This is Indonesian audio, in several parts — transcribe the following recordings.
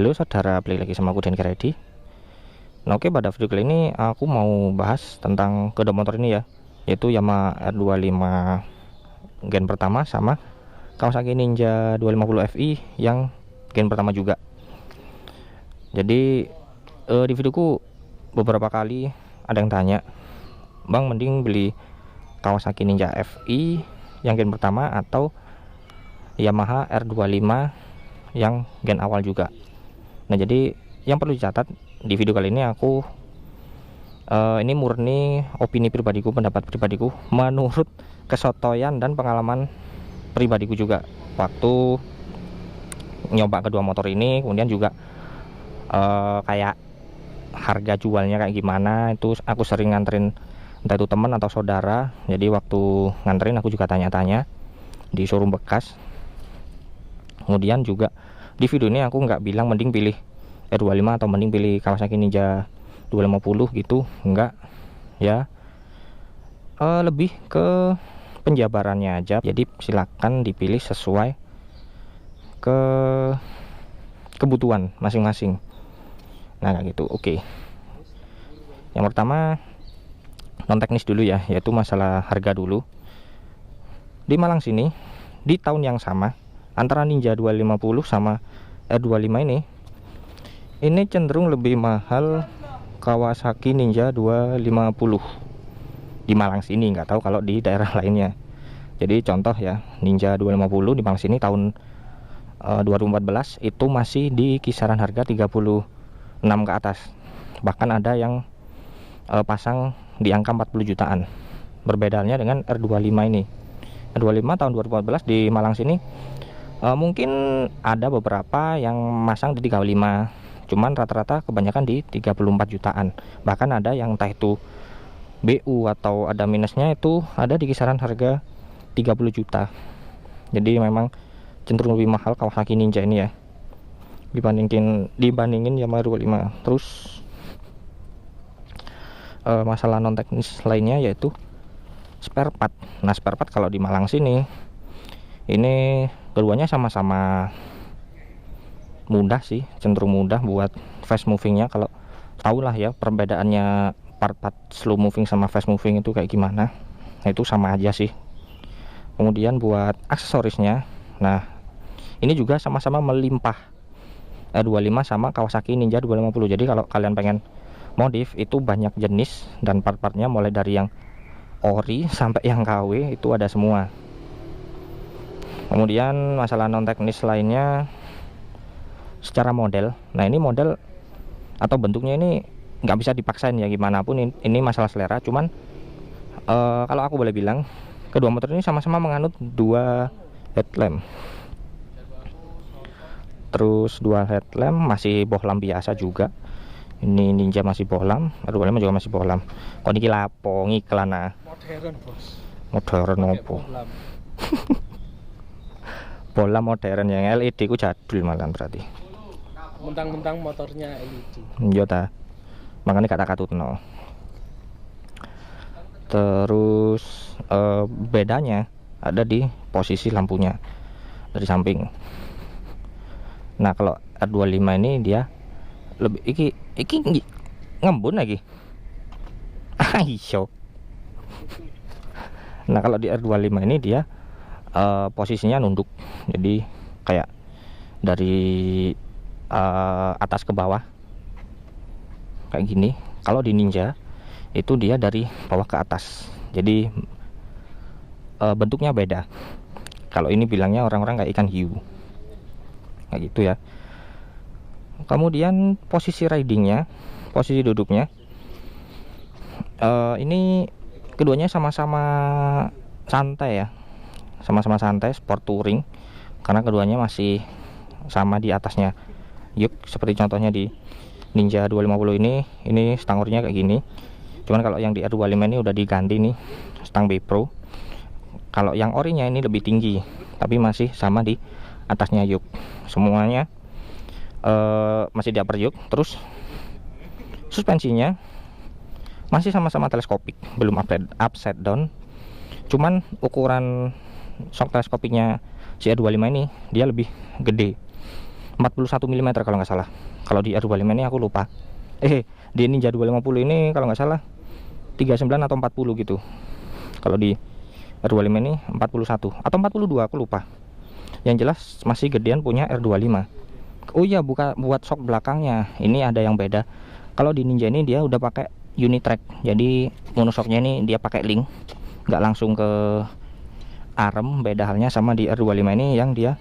Halo saudara, balik lagi sama aku Dan Ready. Nah, oke, pada video kali ini aku mau bahas tentang kedua motor ini ya, yaitu Yamaha R25 gen pertama sama Kawasaki Ninja 250 Fi yang gen pertama juga. Jadi di videoku beberapa kali ada yang tanya, Bang, mending beli Kawasaki Ninja Fi yang gen pertama atau Yamaha R25 yang gen awal juga. Nah, jadi yang perlu dicatat di video kali ini aku ini murni opini pribadiku, pendapat pribadiku, menurut kesotoyan dan pengalaman pribadiku juga waktu nyoba kedua motor ini. Kemudian juga kayak harga jualnya kayak gimana, itu aku sering nganterin entah itu teman atau saudara. Jadi waktu nganterin aku juga tanya-tanya di showroom bekas. Kemudian juga di video ini aku nggak bilang mending pilih R25 atau mending pilih Kawasaki Ninja 250 gitu, enggak ya. Lebih ke penjabarannya aja. Jadi silakan dipilih sesuai ke kebutuhan masing-masing. Nah, kayak gitu. Oke. Yang pertama non teknis dulu ya, yaitu masalah harga dulu. Di Malang sini di tahun yang sama antara Ninja 250 sama R25 ini cenderung lebih mahal Kawasaki Ninja 250 di Malang sini, nggak tahu kalau di daerah lainnya. Jadi contoh ya, Ninja 250 di Malang sini tahun 2014 itu masih di kisaran harga 36 ke atas. Bahkan ada yang pasang di angka 40 jutaan. Berbedanya dengan R25 ini. R25 tahun 2014 di Malang sini mungkin ada beberapa yang masang di 35, cuman rata-rata kebanyakan di 34 jutaan. Bahkan ada yang entah itu BU atau ada minusnya, itu ada di kisaran harga 30 juta. Jadi memang cenderung lebih mahal Kawasaki Ninja ini ya, dibandingin Yamaha 25. Terus masalah non teknis lainnya yaitu spare part. Nah, spare part kalau di Malang sini ini keduanya sama-sama mudah sih, cenderung mudah buat fast movingnya. Kalau tau lah ya perbedaannya part-part slow moving sama fast moving itu kayak gimana, nah, itu sama aja sih. Kemudian buat aksesorisnya, nah ini juga sama-sama melimpah R25 sama Kawasaki Ninja 250. Jadi kalau kalian pengen modif itu banyak jenis dan part-partnya, mulai dari yang ori sampai yang KW itu ada semua. Kemudian masalah non teknis lainnya secara model. Nah, ini model atau bentuknya ini nggak bisa dipaksain ya gimana pun, ini masalah selera. Cuman kalau aku boleh bilang, kedua motor ini sama-sama menganut dua headlamp. Terus dua headlamp masih bohlam biasa juga. Ini Ninja masih bohlam, R25 juga masih bohlam. Kok niki lapo ngiklan ah. Modern, Bos. Modern opo? Bola modern yang LED ku jadul malah berarti. Mentang-mentang motornya LED. Iya ta. Makanya kata katutno. Terus bedanya ada di posisi lampunya dari samping. Nah, kalau R25 ini dia lebih iki ngembun lagi. Ayo. Nah, kalau di R25 ini dia posisinya nunduk, jadi kayak dari atas ke bawah kayak gini. Kalau di Ninja itu dia dari bawah ke atas, jadi bentuknya beda. Kalau ini bilangnya orang-orang kayak ikan hiu kayak gitu ya. Kemudian posisi ridingnya, posisi duduknya, ini keduanya sama-sama santai ya, sama-sama santai, sport touring, karena keduanya masih sama di atasnya yuk. Seperti contohnya di Ninja 250 ini stang orinya kayak gini. Cuman kalau yang di R25 ini udah diganti nih stang B Pro. Kalau yang orinya ini lebih tinggi, tapi masih sama di atasnya yuk. Semuanya masih di upper yuk. Terus suspensinya masih sama-sama teleskopik, belum upside down. Cuman ukuran shock teleskopiknya si R25 ini dia lebih gede, 41 mm kalau nggak salah. Kalau di R25 ini aku lupa. Di Ninja 250 ini kalau nggak salah 39 atau 40 gitu. Kalau di R25 ini 41 atau 42 aku lupa. Yang jelas masih gedean punya R25. Oh iya, buat shock belakangnya ini ada yang beda. Kalau di Ninja ini dia udah pakai Unitrack. Jadi monoshocknya ini dia pakai link, nggak langsung ke arm. Beda halnya sama di R25 ini yang dia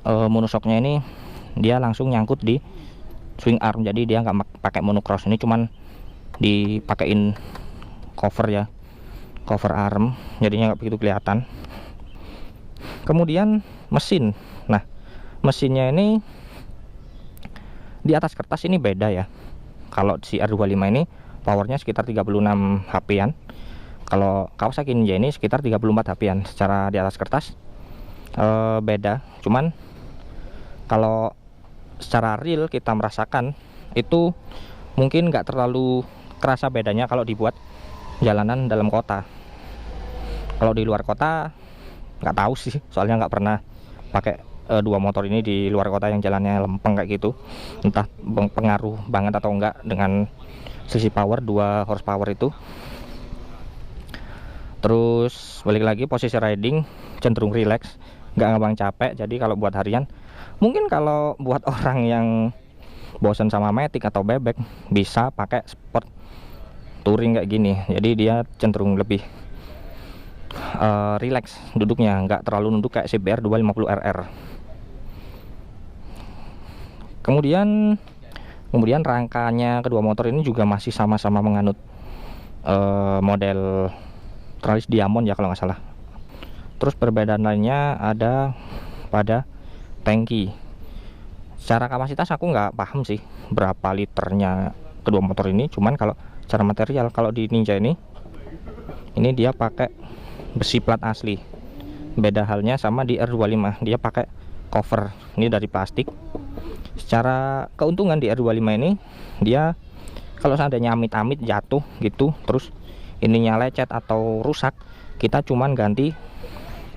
monoshocknya ini dia langsung nyangkut di swing arm. Jadi dia nggak pakai monocross. Ini cuman dipakein cover ya, cover arm, jadinya nggak begitu kelihatan. Kemudian mesin. Nah, mesinnya ini di atas kertas ini beda ya. Kalau si R25 ini powernya sekitar 36 HP-an. Kalau Kawasaki Ninja ini sekitar 34 HP-an. Secara di atas kertas beda. Cuman kalau secara real kita merasakan itu mungkin nggak terlalu kerasa bedanya kalau dibuat jalanan dalam kota. Kalau di luar kota nggak tahu sih, soalnya nggak pernah pakai dua motor ini di luar kota yang jalannya lempeng kayak gitu. Entah pengaruh banget atau enggak dengan sisi power 2 horsepower itu. Terus balik lagi, posisi riding cenderung relax, nggak gampang capek. Jadi kalau buat harian, mungkin kalau buat orang yang bosan sama matic atau bebek bisa pakai sport touring kayak gini. Jadi dia cenderung lebih relax duduknya, nggak terlalu nunduk kayak CBR 250 RR. Kemudian rangkanya kedua motor ini juga masih sama-sama menganut model tralis diamond ya kalau nggak salah. Terus perbedaan lainnya ada pada tangki. Secara kapasitas aku nggak paham sih berapa liternya kedua motor ini. Cuman kalau secara material, kalau di Ninja ini dia pakai besi plat asli. Beda halnya sama di R25, dia pakai cover ini dari plastik. Secara keuntungan di R25 ini dia kalau seandainya amit-amit jatuh gitu, terus ininya lecet atau rusak, kita cuman ganti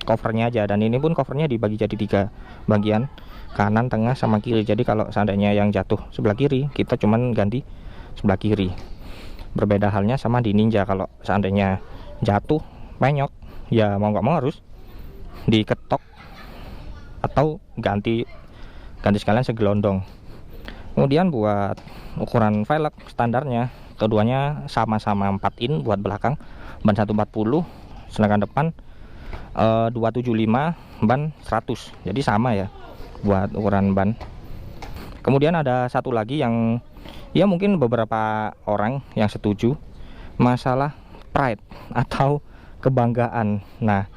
covernya aja. Dan ini pun covernya dibagi jadi 3 bagian, kanan, tengah, sama kiri. Jadi kalau seandainya yang jatuh sebelah kiri, kita cuman ganti sebelah kiri. Berbeda halnya sama di Ninja, kalau seandainya jatuh penyok, ya mau nggak mau harus diketok atau ganti sekalian segelondong. Kemudian buat ukuran velg standarnya keduanya sama-sama 4 in buat belakang, ban 140, sedangkan depan 275, ban 100. Jadi sama ya buat ukuran ban. Kemudian ada satu lagi yang ya mungkin beberapa orang yang setuju, masalah pride atau kebanggaan. Nah,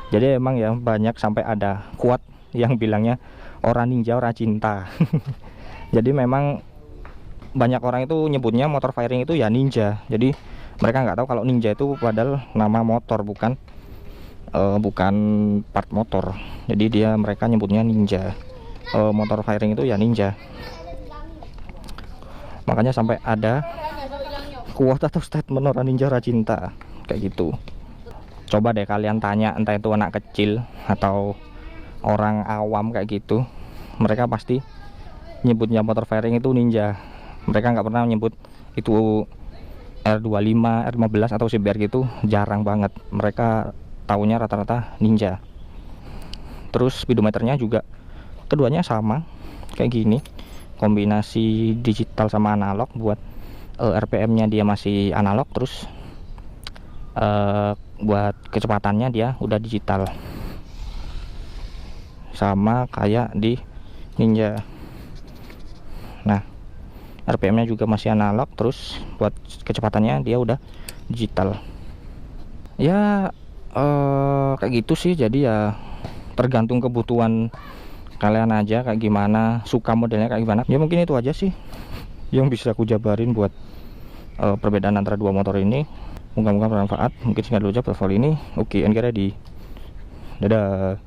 jadi emang ya banyak sampai ada quote yang bilangnya orang ninja orang cinta. Jadi memang banyak orang itu nyebutnya motor firing itu ya ninja. Jadi mereka nggak tahu kalau ninja itu padahal nama motor, bukan part motor. Jadi mereka nyebutnya ninja. Motor firing itu ya ninja. Makanya sampai ada quote atau statement orang ninja orang cinta kayak gitu. Coba deh kalian tanya, entah itu anak kecil atau orang awam kayak gitu, mereka pasti nyebutnya motor firing itu ninja. Mereka nggak pernah nyebut itu R25, R15 atau CBR gitu, jarang banget. Mereka taunya rata-rata ninja. Terus speedometernya juga keduanya sama kayak gini, kombinasi digital sama analog. Buat RPM nya dia masih analog, terus buat kecepatannya dia udah digital, sama kayak di Ninja. Nah, RPM nya juga masih analog, terus buat kecepatannya dia udah digital. Ya kayak gitu sih. Jadi ya tergantung kebutuhan kalian aja kayak gimana, suka modelnya kayak gimana. Ya mungkin itu aja sih yang bisa aku jabarin buat perbedaan antara dua motor ini. Moga-moga bermanfaat. Mungkin singkat dulu aja video ini. Oke, and get ready. Dadah.